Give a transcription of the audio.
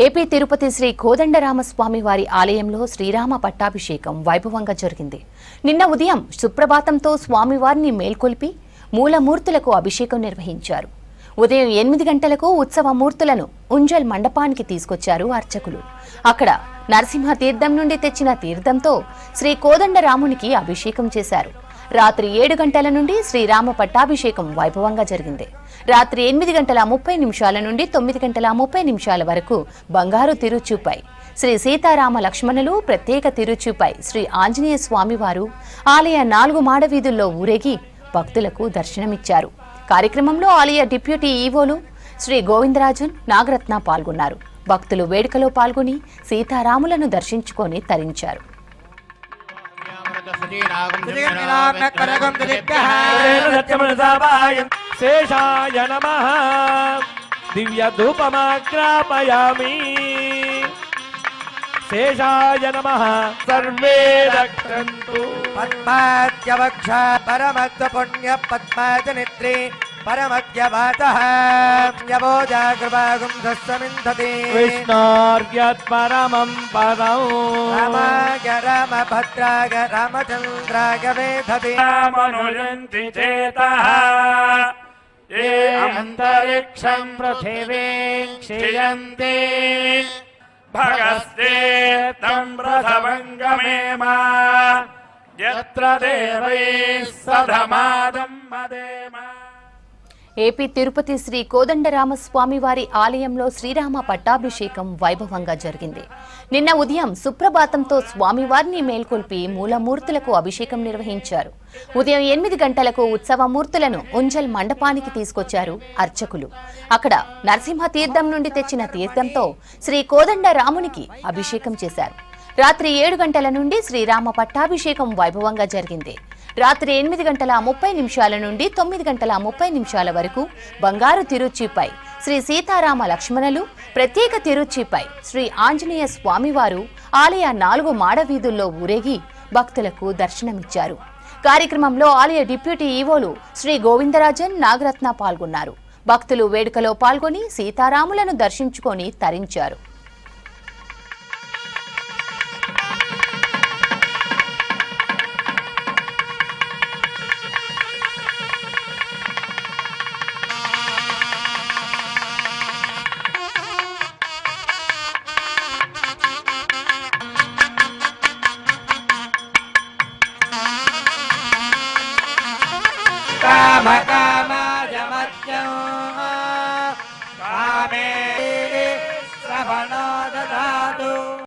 AP Tirupati Shri Kodandarama Swamy వారి ఆలయంలో శ్రీరామ పట్టాభిషేకం వైభవంగా జరిగింది. నిన్న ఉదయం సుప్రభాతంతో స్వామివారిని మేల్కొల్పి మూలమూర్తులకు అభిషేకం నిర్వహించారు. ఉదయం 8 గంటలకు ఉత్సవ మూర్తులను ఉంజల్ మండపానికి తీసుకొచ్చారు అర్చకులు. అక్కడ నరసింహ తీర్థం నుండి తెచ్చిన తీర్థంతో శ్రీ కోదండరామునికి అభిషేకం చేశారు. రాత్రి 7 గంటల నుండి శ్రీరామ పట్టాభిషేకం వైభవంగా జరిగింది. రాత్రి 8:30 నుండి 9:30 వరకు బంగారు తిరుచుపై శ్రీ సీతారామ లక్ష్మణులు ప్రత్యేక తిరుచుపై శ్రీ ఆంజనేయ స్వామివారు ఆలయ 4 మాడ వీధుల్లో ఊరేగి భక్తులకు దర్శనమిచ్చారు. కార్యక్రమంలో ఆలయ డిప్యూటీ ఈవోలు శ్రీ గోవిందరాజన్, నాగరత్న పాల్గొన్నారు. భక్తులు వేడుకలో పాల్గొని సీతారాములను దర్శించుకొని తరించారు. శేషాయ నమః దివ్య ధూపమాగ్రాపయామి. శేషాయ నమః సర్వే రక్షन्तు. పద్మాద్యవక్ష పరమత్వ పుణ్య పద్మాజనిత్రి పరమద్యవాతః యవోజాగృపాగుం దస్సమింధతి విష్ణోర్యత్ పరమం పదం రామాయ రామభద్రాయ రామచంద్రాయ వేధతి మనుయంతి చేతః ఏ అంతరిక్షం పృథివీం క్షియంతి భగస్తే తం రథవంగమేమా యత్ర దేవైః సధమాదం మదేమా. ఏపీ తిరుపతి శ్రీ కోదండరామస్వామి వారి ఆలయంలో శ్రీరామ పట్టాభిషేకం వైభవంగా జరిగింది. నిన్న ఉదయం సుప్రభాతంతో స్వామివారిని మేల్కొల్పి మూలమూర్తులకు అభిషేకం నిర్వహించారు. ఉదయం 8 గంటలకు ఉత్సవ మూర్తులను ఉంజల్ మండపానికి తీసుకొచ్చారు అర్చకులు. అక్కడ నరసింహ తీర్థం నుండి తెచ్చిన తీర్థంతో శ్రీ కోదండరామునికి అభిషేకం చేశారు. రాత్రి 7 గంటల నుండి శ్రీరామ పట్టాభిషేకం వైభవంగా జరిగింది. రాత్రి 8:30 నుండి 9:30 వరకు బంగారు తిరుచిపై శ్రీ సీతారామ లక్ష్మణులు ప్రత్యేక తిరుచిపై శ్రీ ఆంజనేయ స్వామివారు ఆలయ 4 మాడ వీధుల్లో ఊరేగి భక్తులకు దర్శనమిచ్చారు. కార్యక్రమంలో ఆలయ డిప్యూటీ ఈవోలు శ్రీ గోవిందరాజన్, నాగరత్న పాల్గొన్నారు. భక్తులు వేడుకలో పాల్గొని సీతారాములను దర్శించుకొని తరించారు.